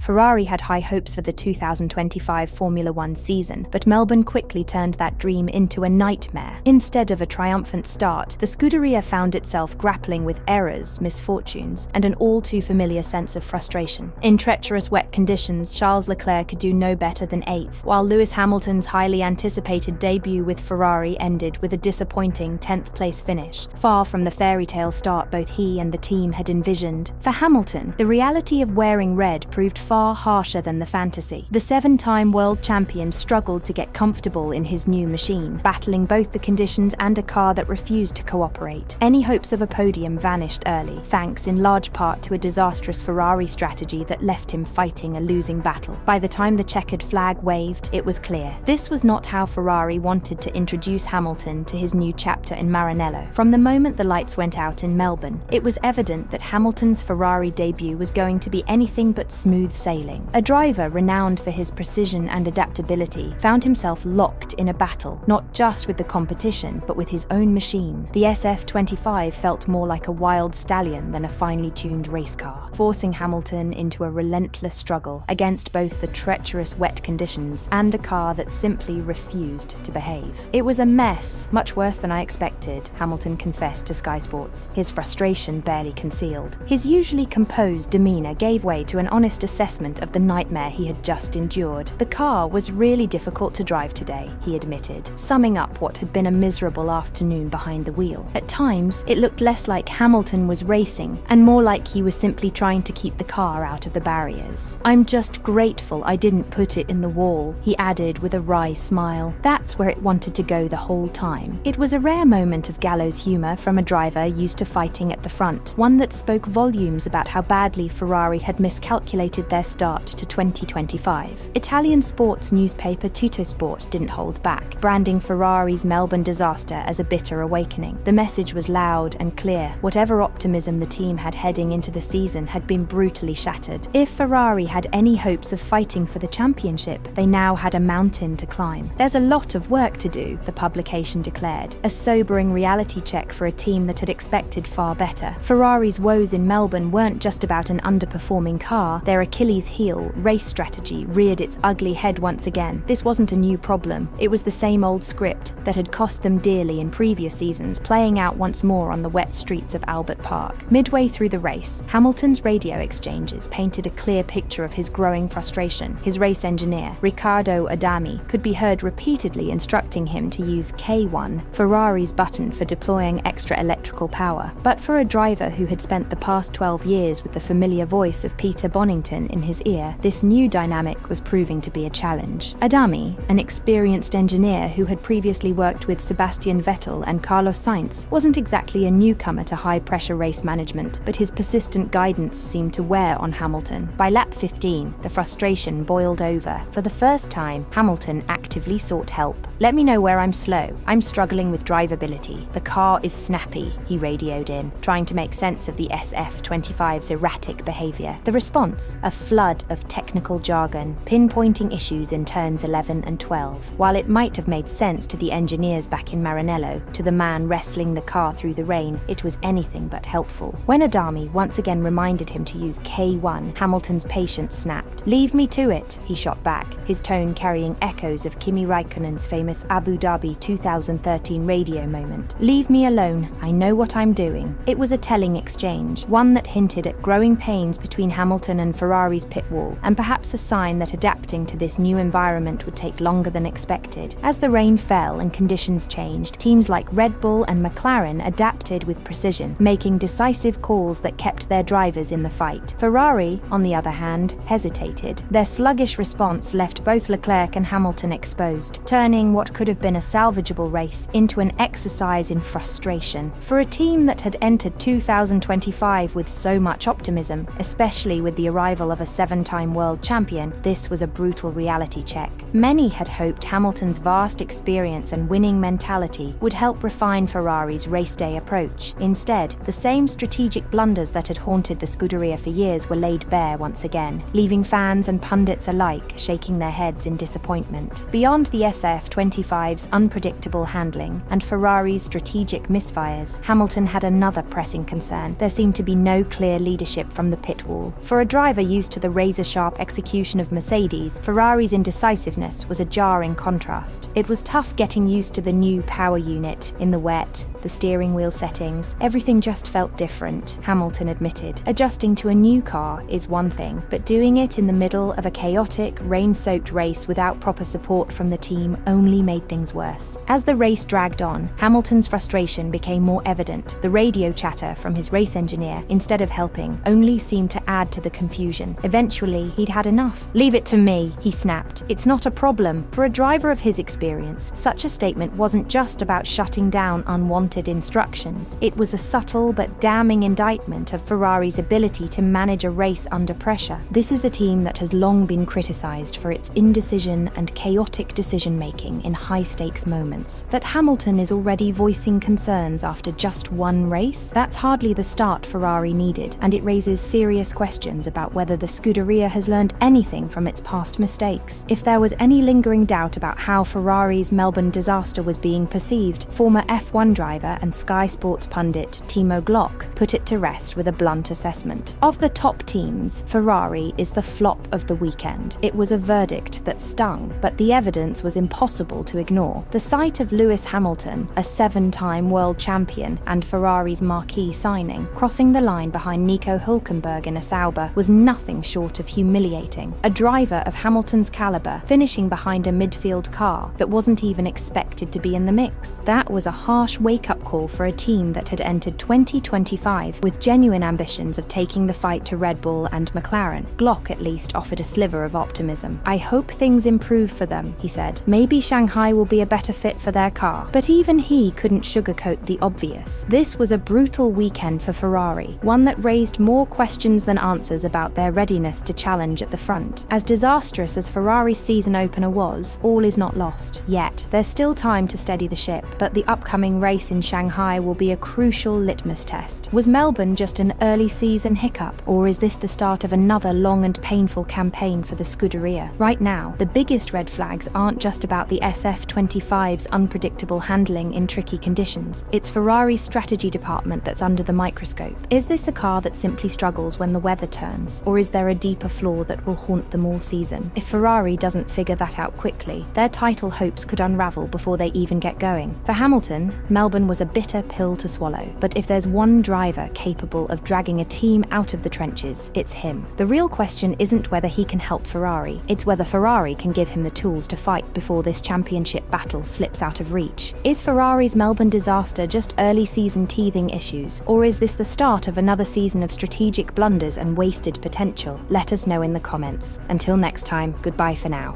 Ferrari had high hopes for the 2025 Formula One season, but Melbourne quickly turned that dream into a nightmare. Instead of a triumphant start, the Scuderia found itself grappling with errors, misfortunes, and an all-too-familiar sense of frustration. In treacherous wet conditions, Charles Leclerc could do no better than 8th, while Lewis Hamilton's highly anticipated debut with Ferrari ended with a disappointing 10th place finish, far from the fairytale start both he and the team had envisioned. For Hamilton, the reality of wearing red proved far harsher than the fantasy. The 7-time world champion struggled to get comfortable in his new machine, battling both the conditions and a car that refused to cooperate. Any hopes of a podium vanished early, thanks in large part to a disastrous Ferrari strategy that left him fighting a losing battle. By the time the checkered flag waved, it was clear. This was not how Ferrari wanted to introduce Hamilton to his new chapter in Maranello. From the moment the lights went out in Melbourne, it was evident that Hamilton's Ferrari debut was going to be anything but smooth sailing. A driver renowned for his precision and adaptability found himself locked in a battle, not just with the competition, but with his own machine. The SF25 felt more like a wild stallion than a finely tuned race car, forcing Hamilton into a relentless struggle against both the treacherous wet conditions and a car that simply refused to behave. It was a mess, much worse than I expected, Hamilton confessed to Sky Sports, his frustration barely concealed. His usually composed demeanour gave way to an honest assessment of the nightmare he had just endured. The car was really difficult to drive today, he admitted, summing up what had been a miserable afternoon behind the wheel. At times, it looked less like Hamilton was racing and more like he was simply trying to keep the car out of the barriers. "I'm just grateful I didn't put it in the wall," he added with a wry smile. That's where it wanted to go the whole time. It was a rare moment of gallows humour from a driver used to fighting at the front, one that spoke volumes about how badly Ferrari had miscalculated their start to 2025. Italian sports newspaper Tuttosport didn't hold back, branding Ferrari's Melbourne disaster as a bitter awakening. The message was loud and clear. Whatever optimism the team had heading into the season had been brutally shattered. If Ferrari had any hopes of fighting for the championship, they now had a mountain to climb. "There's a lot of work to do," the publication declared, a sobering reality check for a team that had expected far better. Ferrari's woes in Melbourne weren't just about an underperforming car. Their Achilles heel, race strategy, reared its ugly head once again. This wasn't a new problem. It was the same old script that had cost them dearly in previous seasons, playing out once more on the wet streets of Albert Park. Midway through the race, Hamilton's radio exchanges painted a clear picture of his growing frustration. His race engineer, Riccardo Adami, could be heard repeatedly instructing him to use K1, Ferrari's button for deploying extra electrical power. But for a driver who had spent the past 12 years with the familiar voice of Peter Bonington in his ear, this new dynamic was proving to be a challenge. Adami, an experienced engineer who had previously worked with Sebastian Vettel and Carlos Sainz, wasn't exactly a newcomer to high-pressure race management, but his persistent guidance seemed to wear on Hamilton. By lap 15, the frustration boiled over. For the first time, Hamilton actively sought help. "Let me know where I'm slow. I'm struggling with drivability. The car is snappy," he radioed in, trying to make sense of the SF25's erratic behaviour. The response? A flood of technical jargon, pinpointing issues in turns 11 and 12. While it might have made sense to the engineers back in Maranello, to the man wrestling the car through the rain, it was anything but helpful. When Adami once again reminded him to use K1, Hamilton's patience snapped. "Leave me to it," he shot back, his tone carrying echoes of Kimi Raikkonen's famous Abu Dhabi 2013 radio moment. "Leave me alone. I know what I'm doing." It was a telling exchange, one that hinted at growing pains between Hamilton and Ferrari's pit wall, and perhaps a sign that adapting to this new environment would take longer than expected. As the rain fell and conditions changed, teams like Red Bull and McLaren adapted with precision, making decisive calls that kept their drivers in the fight. Ferrari, on the other hand, hesitated. Their sluggish response left both Leclerc and Hamilton exposed, turning what could have been a salvageable race into an exercise in frustration. For a team that had entered 2025 with so much optimism, especially with the arrival of a 7-time world champion, this was a brutal reality check. Many had hoped Hamilton's vast experience and winning mentality would help refine Ferrari's race day approach. Instead, the same strategic blunders that had haunted the Scuderia for years were laid bare once again, leaving fans and pundits alike shaking their heads in disappointment. Beyond the SF25's unpredictable handling and Ferrari's strategic misfires, Hamilton had another pressing concern. There seemed to be no clear leadership from the pit wall. For a driver used to the razor-sharp execution of Mercedes, Ferrari's indecisiveness was a jarring contrast. It was tough getting used to the new power unit in the wet, the steering wheel settings. Everything just felt different, Hamilton admitted. Adjusting to a new car is one thing, but doing it in the middle of a chaotic, rain-soaked race without proper support from the team only made things worse. As the race dragged on, Hamilton's frustration became more evident. The radio chatter from his race engineer, instead of helping, only seemed to add to the confusion. Eventually, he'd had enough. "Leave it to me," he snapped. "It's not a problem." For a driver of his experience, such a statement wasn't just about shutting down unwanted instructions. It was a subtle but damning indictment of Ferrari's ability to manage a race under pressure. This is a team that has long been criticized for its indecision and chaotic decision-making in high-stakes moments. That Hamilton is already voicing concerns after just one race? That's hardly the start Ferrari needed, and it raises serious questions about whether the Scuderia has learned anything from its past mistakes. If there was any lingering doubt about how Ferrari's Melbourne disaster was being perceived, former F1 driver and Sky Sports pundit Timo Glock put it to rest with a blunt assessment. Of the top teams, Ferrari is the flop of the weekend. It was a verdict that stung, but the evidence was impossible to ignore. The sight of Lewis Hamilton, a 7-time world champion and Ferrari's marquee signing, crossing the line behind Nico Hülkenberg in a Sauber was nothing short of humiliating. A driver of Hamilton's caliber finishing behind a midfield car that wasn't even expected to be in the mix. That was a harsh wake-up call for a team that had entered 2025 with genuine ambitions of taking the fight to Red Bull and McLaren. Glock at least offered a sliver of optimism. "I hope things improve for them," he said. "Maybe Shanghai will be a better fit for their car." But even he couldn't sugarcoat the obvious. This was a brutal weekend for Ferrari, one that raised more questions than answers about their readiness to challenge at the front. As disastrous as Ferrari's season opener was, all is not lost. Yet, there's still time to steady the ship, but the upcoming race in Shanghai will be a crucial litmus test. Was Melbourne just an early season hiccup, or is this the start of another long and painful campaign for the Scuderia? Right now, the biggest red flags aren't just about the SF25's unpredictable handling in tricky conditions. It's Ferrari's strategy department that's under the microscope. Is this a car that simply struggles when the weather turns, or is there a deeper flaw that will haunt them all season? If Ferrari doesn't figure that out quickly, their title hopes could unravel before they even get going. For Hamilton, Melbourne was a bitter pill to swallow, but if there's one driver capable of dragging a team out of the trenches, it's him. The real question isn't whether he can help Ferrari, it's whether Ferrari can give him the tools to fight before this championship battle slips out of reach. Is Ferrari's Melbourne disaster just early season teething issues, or is this the start of another season of strategic blunders and wasted potential? Let us know in the comments. Until next time, goodbye for now.